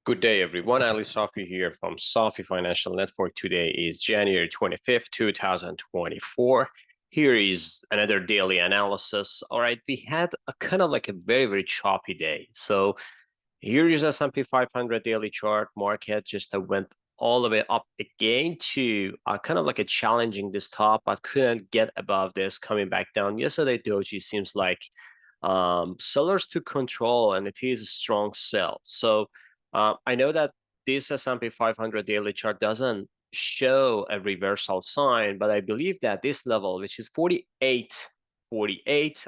Good day, everyone. Ali Safi here from Safi Financial Network. Today is January 25th, 2024. Here is another daily analysis. All right, we had a kind of like a very, very choppy day. So here is the S&P 500 daily chart. Market just went all the way up again to kind of like a challenging this top, but couldn't get above this, coming back down. Yesterday, Doji seems like sellers took control, and it is a strong sell. So I know that this S&P 500 daily chart doesn't show a reversal sign, but I believe that this level, which is 48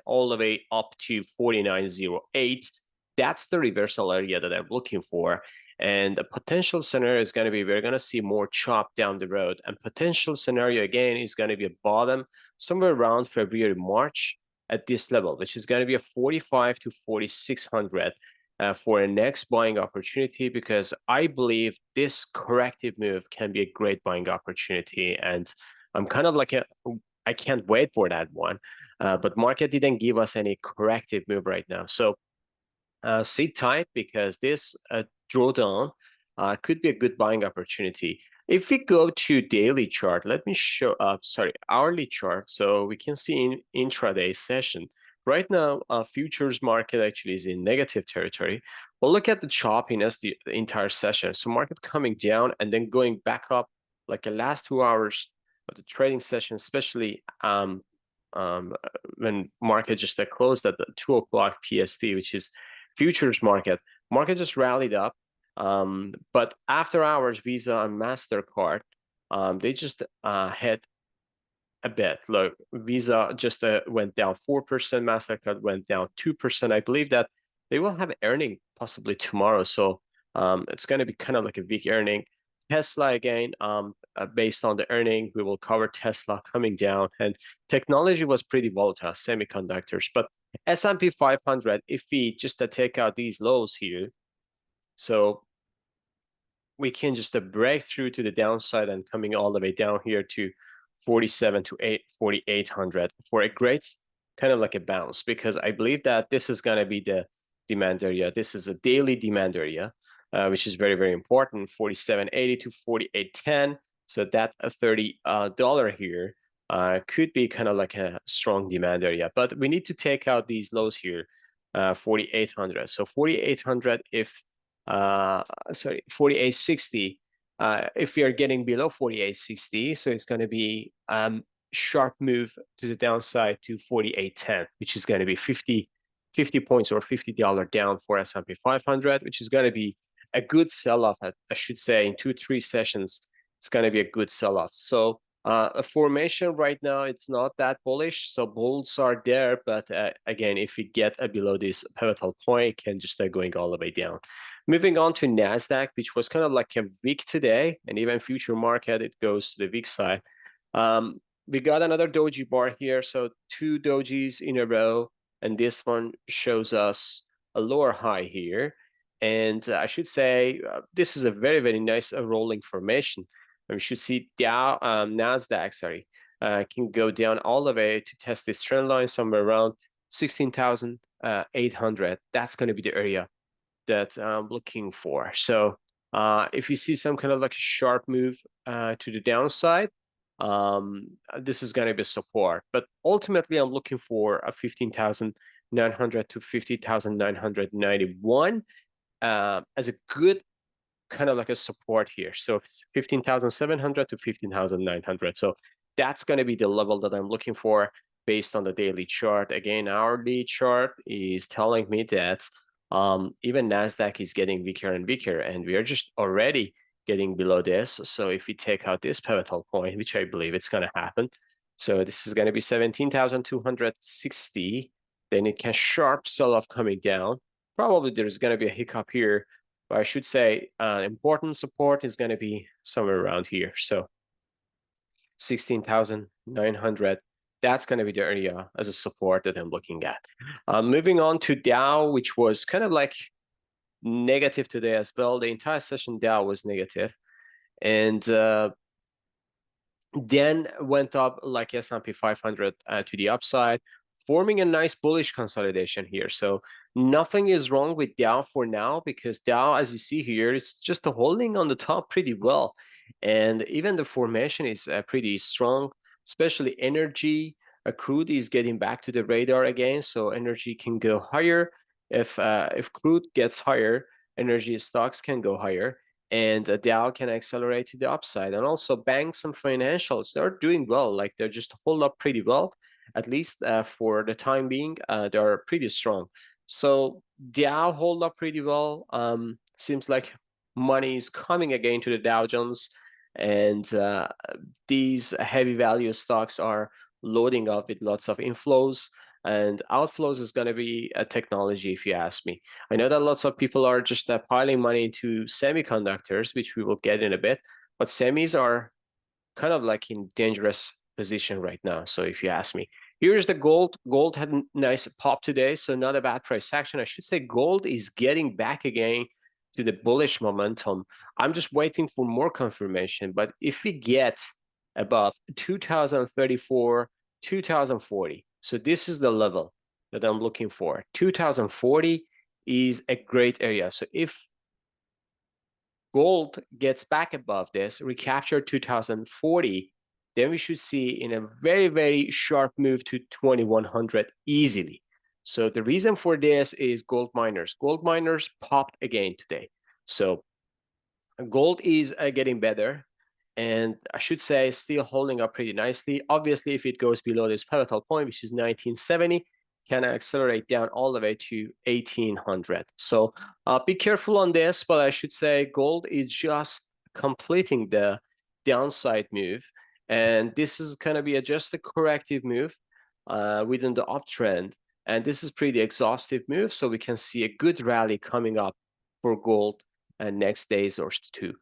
all the way up to 49.08, that's the reversal area that I'm looking for. And the potential scenario is going to be we're going to see more chop down the road. And potential scenario again is going to be a bottom somewhere around February, March at this level, which is going to be a 45 to 4600 for a next buying opportunity, because I believe this corrective move can be a great buying opportunity. And I'm kind of like I can't wait for that one. But market didn't give us any corrective move right now. So sit tight, because this drawdown could be a good buying opportunity. If we go to daily chart, let me show up, sorry, hourly chart, so we can see in intraday session. Right now, futures market actually is in negative territory. But look at the choppiness the entire session. So market coming down and then going back up, like the last 2 hours of the trading session, especially um, when market just closed at the 2 o'clock PST, which is futures market. Market just rallied up. But after hours, Visa and MasterCard, they just hit a bit. Look, Visa just went down 4%, MasterCard went down 2%. I believe that they will have earning possibly tomorrow. So it's going to be kind of like a weak earning. Tesla again, based on the earning, we will cover Tesla coming down. And technology was pretty volatile, semiconductors. But S&P 500, if we just take out these lows here, so we can just break through to the downside and coming all the way down here to 47 to 4800 for a great kind of like a bounce, because I believe that this is going to be the demand area. This is a daily demand area, which is very, very important, 47.80 to 48.10. So that a $30 here could be kind of like a strong demand area. But we need to take out these lows here, 4800. So 4800, if sorry, 4860. If we are getting below 4860, so it's going to be sharp move to the downside to 4810, which is going to be 50 points or $50 down for S&P 500, which is going to be a good sell-off. I should say in 2-3 sessions, it's going to be a good sell-off. So a formation right now, it's not that bullish. So bulls are there, but again, if we get below this pivotal point, it can just start going all the way down. Moving on to Nasdaq, which was kind of like a week today, and even future market, it goes to the weak side. We got another doji bar here, so 2 dojis in a row, and this one shows us a lower high here. And I should say this is a very, very nice rolling formation. We should see Nasdaq, sorry, can go down all the way to test this trend line somewhere around 16,800. That's going to be the area that I'm looking for. So if you see some kind of like a sharp move to the downside, this is going to be support. But ultimately, I'm looking for a 15,900 to 50,991 as a good kind of like a support here. So 15,700 to 15,900. So that's going to be the level that I'm looking for based on the daily chart. Again, hourly chart is telling me that even Nasdaq is getting weaker and weaker, and we are just already getting below this. So if we take out this pivotal point, which I believe it's going to happen, so this is going to be 17,260, then it can sharp sell off coming down. Probably there's going to be a hiccup here, but I should say important support is going to be somewhere around here. So 16,900, that's going to be the area as a support that I'm looking at. Moving on to Dow, which was kind of like negative today as well. The entire session Dow was negative, and then went up like S&P 500 to the upside, forming a nice bullish consolidation here. So Nothing is wrong with Dow for now because Dow, as you see here, is just holding on the top pretty well. And even the formation is pretty strong, especially energy. Crude is getting back to the radar again, so energy can go higher. If crude gets higher, energy stocks can go higher, and Dow can accelerate to the upside. And also banks and financials, they're doing well. Like they're just hold up pretty well, at least for the time being. They're pretty strong. So Dow hold up pretty well. Seems like money is coming again to the Dow Jones, and these heavy value stocks are loading up with lots of inflows. And outflows is going to be a technology, if you ask me. I know that lots of people are just piling money into semiconductors, which we will get in a bit, but semis are kind of like in dangerous position right now. So if you ask me, here's the gold. Gold had a nice pop today, so not a bad price action. I should say gold is getting back again to the bullish momentum. I'm just waiting for more confirmation. But if we get above 2034, 2040, so this is the level that I'm looking for. 2040 is a great area. So if gold gets back above this, recapture 2040, then we should see in a very, very sharp move to 2100 easily. So the reason for this is gold miners. Gold miners popped again today. So gold is getting better, and I should say still holding up pretty nicely. Obviously, if it goes below this pivotal point, which is 1970, can accelerate down all the way to 1800. So be careful on this, but I should say gold is just completing the downside move, and this is going to be just a corrective move within the uptrend, and this is pretty exhaustive move, so we can see a good rally coming up for gold next days or two.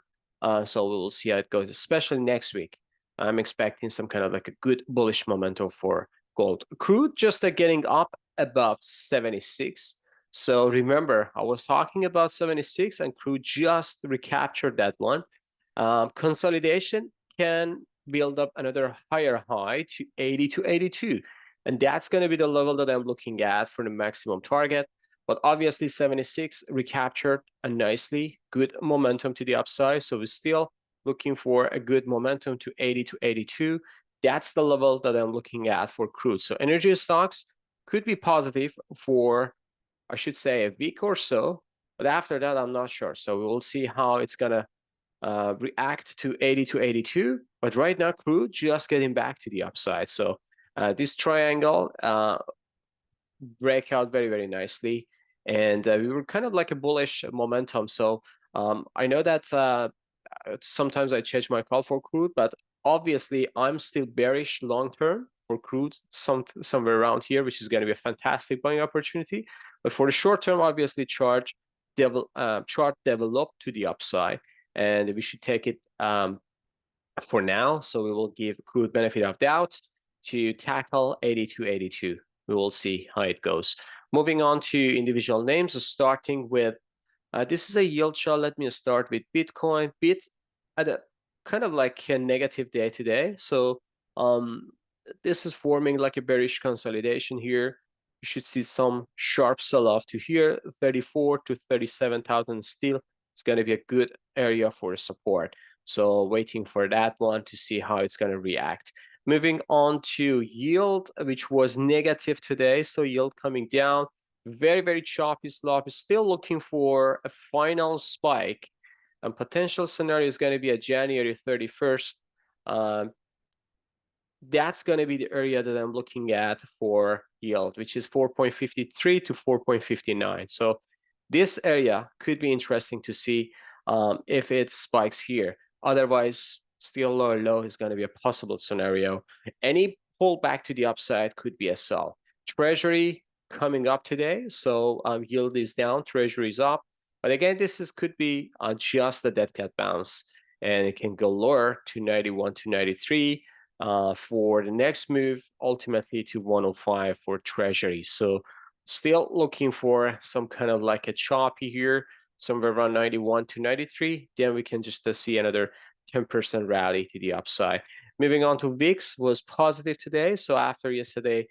So we will see how it goes, especially next week. I'm expecting some kind of like a good bullish momentum for gold. Crude just getting up above 76. So remember, I was talking about 76 and crude just recaptured that one. Consolidation can build up another higher high to 80 to 82. And that's going to be the level that I'm looking at for the maximum target. But obviously 76 recaptured a nicely good momentum to the upside. So we're still looking for a good momentum to 80 to 82. That's the level that I'm looking at for crude. So energy stocks could be positive for, I should say, a week or so. But after that, I'm not sure. So we will see how it's going to react to 80 to 82. But right now, crude just getting back to the upside. So this triangle break out very, very nicely. And we were kind of like a bullish momentum. So I know that sometimes I change my call for crude, but obviously I'm still bearish long term for crude somewhere around here, which is going to be a fantastic buying opportunity. But for the short term, obviously chart developed to the upside, and we should take it for now. So we will give crude benefit of doubt to tackle 80 to 82. We will see how it goes. Moving on to individual names, starting with this is a yield chart. Let me start with Bitcoin. Bit at a kind of like a negative day today. So um, this is forming like a bearish consolidation here. You should see some sharp sell-off to here, 34 to 37,000 still. It's going to be a good area for support. So waiting for that one to see how it's going to react. Moving on to yield, which was negative today. So yield coming down, very, very choppy slope. Still looking for a final spike. And potential scenario is going to be a January 31st. That's going to be the area that I'm looking at for yield, which is 4.53 to 4.59. So this area could be interesting to see if it spikes here. Otherwise, still lower low is going to be a possible scenario. Any pullback to the upside could be a sell. Treasury coming up today, so yield is down, treasury is up. But again, could be just a dead cat bounce, and it can go lower to 91 to 93 for the next move, ultimately to 105 for treasury. So still looking for some kind of like a choppy here, somewhere around 91 to 93. Then we can just see another 10% rally to the upside. Moving on to VIX was positive today. So after yesterday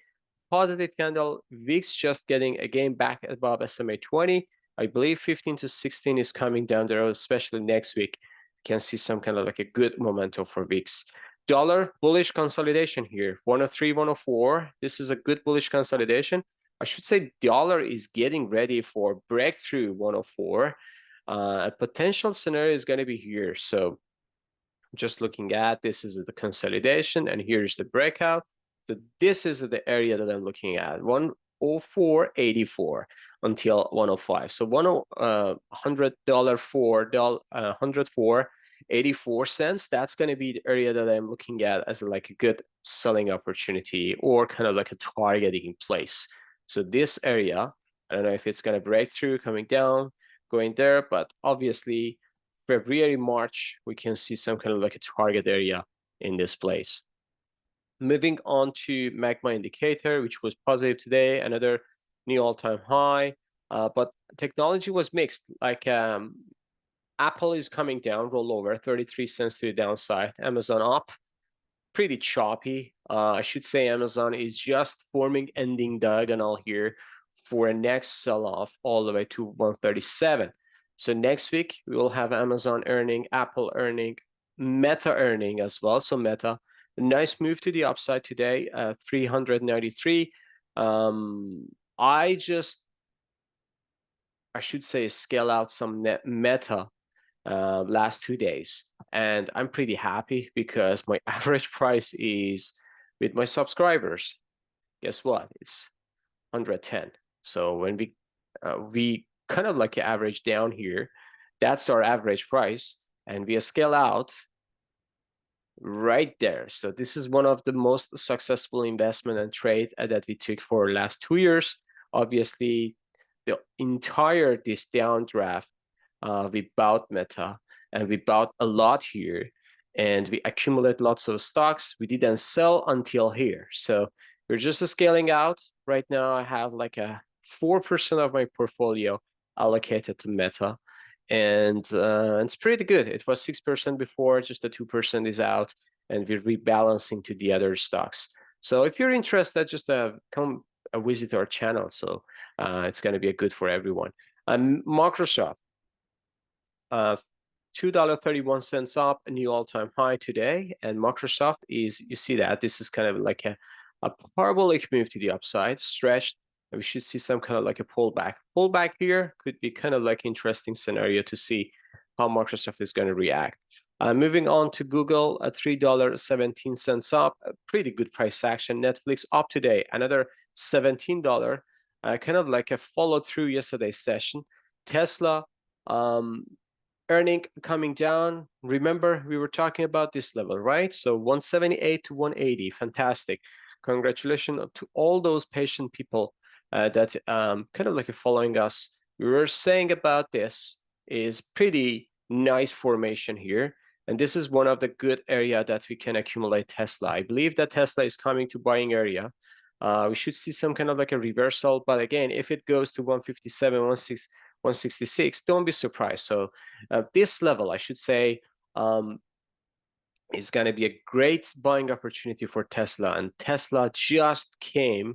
positive candle. VIX just getting again back above SMA 20. I believe 15 to 16 is coming down the road, especially next week. You can see some kind of like a good momentum for VIX. Dollar bullish consolidation here, 103, 104. This is a good bullish consolidation. I should say dollar is getting ready for breakthrough 104. A potential scenario is going to be here. So just looking at this is the consolidation, and here's the breakout. So this is the area that I'm looking at, 104.84 until 105. So $100 for $104.84. That's going to be the area that I'm looking at as like a good selling opportunity or kind of like a targeting place. So this area, I don't know if it's going to break through, coming down, going there, but obviously February, March, we can see some kind of like a target area in this place. Moving on to magma indicator, which was positive today, another new all-time high, but technology was mixed. Like Apple is coming down, rollover, 33 cents to the downside. Amazon up, pretty choppy. I should say Amazon is just forming ending diagonal here for a next sell-off all the way to 137. So next week we will have Amazon earning, Apple earning, Meta earning as well. So Meta, a nice move to the upside today, 393. I should say scale out some Meta last 2 days, and I'm pretty happy because my average price is, with my subscribers, guess what, it's 110. So when we kind of like average down here, that's our average price, and we scale out right there. So this is one of the most successful investment and trade that we took for the last 2 years. Obviously, the entire this downdraft, we bought Meta, and we bought a lot here, and we accumulate lots of stocks. We didn't sell until here. So we're just scaling out. Right now, I have like a 4% of my portfolio allocated to Meta, and it's pretty good. It was 6% before, just the 2% is out, and we're rebalancing to the other stocks. So if you're interested, just come visit our channel. So it's going to be good for everyone. Microsoft, $2.31 up, a new all-time high today. And Microsoft is, you see that this is kind of like a parabolic move to the upside, stretched. And we should see some kind of like a pullback. Pullback here could be kind of like interesting scenario to see how Microsoft is going to react. Moving on to Google, at $3.17 up, a pretty good price action. Netflix up today, another $17, kind of like a follow through yesterday's session. Tesla, earning coming down. Remember, we were talking about this level, right? So 178 to 180, fantastic. Congratulations to all those patient people that kind of like following us. We were saying about this is pretty nice formation here. And this is one of the good area that we can accumulate Tesla. I believe that Tesla is coming to buying area. We should see some kind of like a reversal. But again, if it goes to 157, 166, don't be surprised. So this level, I should say, is going to be a great buying opportunity for Tesla. And Tesla just came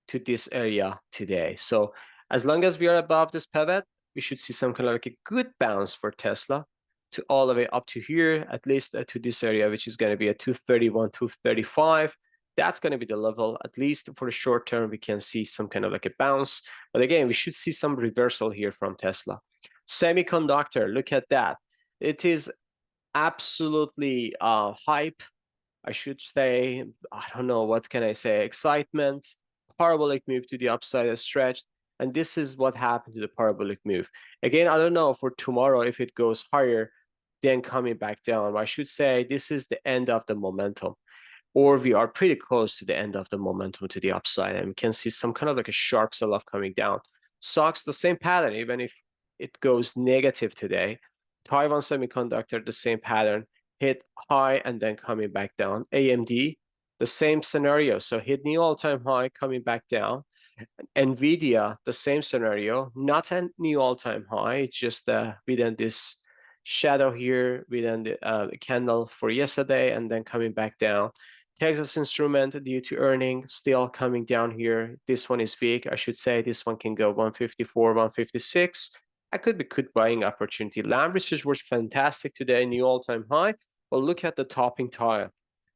to this area today. So as long as we are above this pivot, we should see some kind of like a good bounce for Tesla to all the way up to here, at least to this area, which is going to be a 231, 235. That's going to be the level, at least for the short term, we can see some kind of like a bounce. But again, we should see some reversal here from Tesla. Semiconductor, look at that. It is absolutely hype, I should say. I don't know, what can I say? Excitement, parabolic move to the upside has stretched. And this is what happened to the parabolic move. Again, I don't know for tomorrow if it goes higher, then coming back down. But I should say this is the end of the momentum, or we are pretty close to the end of the momentum to the upside, and we can see some kind of like a sharp sell-off coming down. Stocks, the same pattern, even if it goes negative today. Taiwan Semiconductor, the same pattern, hit high and then coming back down. AMD, the same scenario, so hit new all-time high, coming back down. Nvidia, the same scenario, not a new all-time high, it's just within this shadow here, within the candle for yesterday, and then coming back down. Texas Instrument due to earning still coming down here. This one is weak. I should say this one can go 154, 156. I could be good buying opportunity. Lamb Research was fantastic today, new all-time high. But look at the topping tail.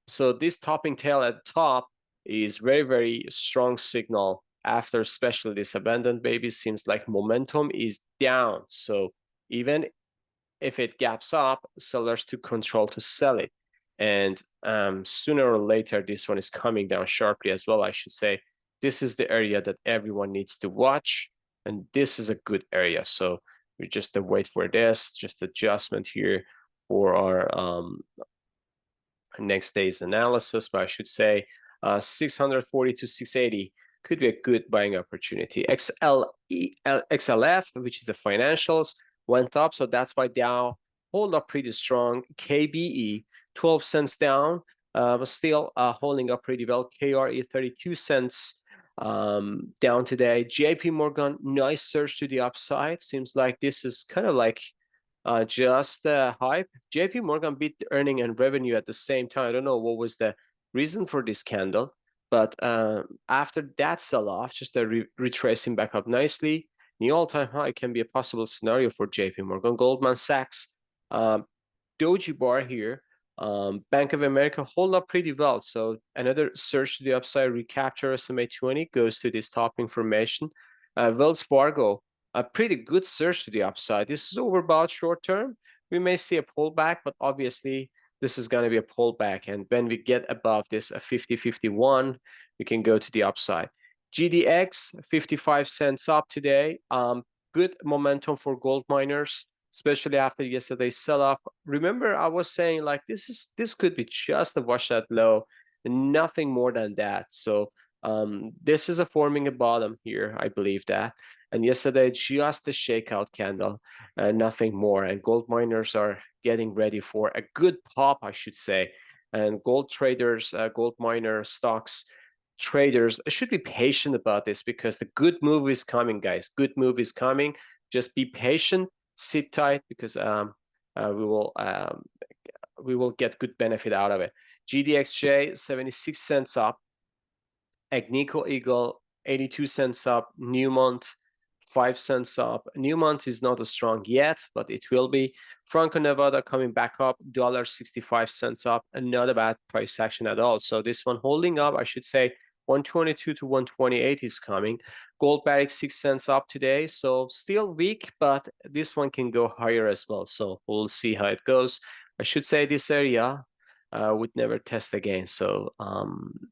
So this topping tail at the top is very, very strong signal after especially this abandoned baby. Seems like momentum is down. So even if it gaps up, sellers took control to sell it. And sooner or later, this one is coming down sharply as well, I should say. This is the area that everyone needs to watch. And this is a good area. So we just wait for this, just adjustment here for our next day's analysis, but I should say 640 to 680 could be a good buying opportunity. XLF, which is the financials, went up, so that's why Dow hold up pretty strong. KBE, 12 cents down, but still holding up pretty well. KRE, 32 cents down today. JP Morgan, nice surge to the upside. Seems like this is kind of like just hype. JP Morgan beat the earning and revenue at the same time. I don't know what was the reason for this candle, but after that sell-off, just retracing back up nicely. New all-time high can be a possible scenario for JP Morgan. Goldman Sachs, doji bar here. Bank of America hold up pretty well. So another surge to the upside, recapture SMA 20 goes to this top information. Wells Fargo, a pretty good surge to the upside. This is overbought short term. We may see a pullback, but obviously this is going to be a pullback. And when we get above this 50-51, we can go to the upside. GDX, 55 cents up today. Good momentum for gold miners, especially after yesterday's sell-off. Remember, I was saying like this could be just a washout low, nothing more than that. So this is a forming a bottom here, I believe that. And yesterday, just a shakeout candle, nothing more. And gold miners are getting ready for a good pop, I should say. And gold traders, gold miner stocks traders should be patient about this because the good move is coming, guys. Good move is coming. Just be patient, sit tight because we will get good benefit out of it. GDXJ 76 cents up. Agnico Eagle 82 cents up. Newmont 5 cents up. Newmont is not as strong yet, but it will be. Franco-Nevada coming back up, $1.65 up, and not a bad price action at all. So this one holding up, I should say 122 to 128 is coming. Gold Barrick 6 cents up today, so still weak, but this one can go higher as well. So we'll see how it goes. I should say this area would never test again. So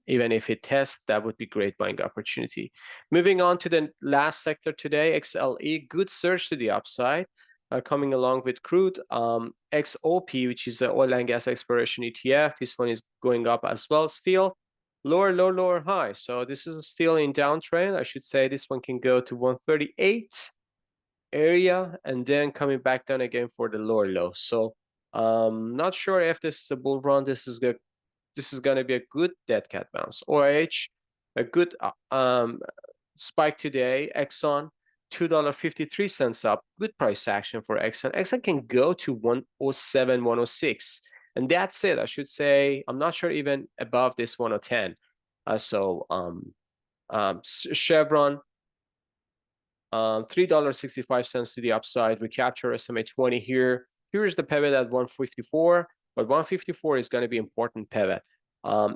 even if it tests, that would be great buying opportunity. Moving on to the last sector today, XLE, good surge to the upside, coming along with crude. XOP, which is the oil and gas exploration ETF, this one is going up as well still. Lower low, lower high. So this is still in downtrend. I should say this one can go to 138 area and then coming back down again for the lower low. So not sure if this is a bull run. This is going to be a good dead cat bounce. OIH, a good spike today. Exxon, $2.53 up. Good price action for Exxon. Exxon can go to 107, 106. And that's it. I should say, I'm not sure even above this 110. Chevron, $3.65 to the upside. Recapture SMA 20 here. Here is the pivot at 154, but 154 is going to be important pivot.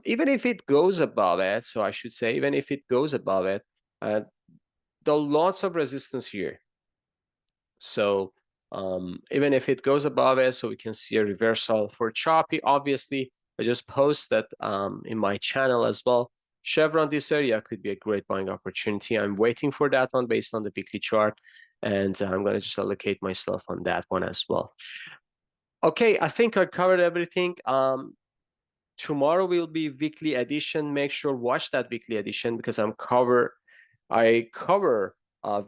Even if it goes above it, so I should say, even if it goes above it, there are lots of resistance here. So even if it goes above it, so we can see a reversal for choppy. Obviously, I just posted in my channel as well. Chevron, this area could be a great buying opportunity. I'm waiting for that one based on the weekly chart, and I'm going to just allocate myself on that one as well. Okay, I think I covered everything. Tomorrow will be weekly edition. Make sure watch that weekly edition because I cover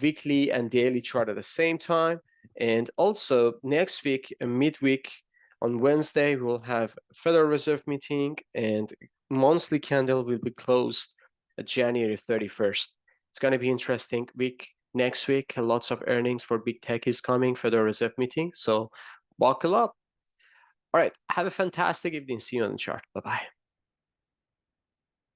weekly and daily chart at the same time. And also next week, midweek on Wednesday, we'll have Federal Reserve meeting and monthly candle will be closed at January 31st. It's going to be interesting week next week. Lots of earnings for big tech is coming, Federal Reserve meeting. So buckle up. All right. Have a fantastic evening. See you on the chart. Bye-bye.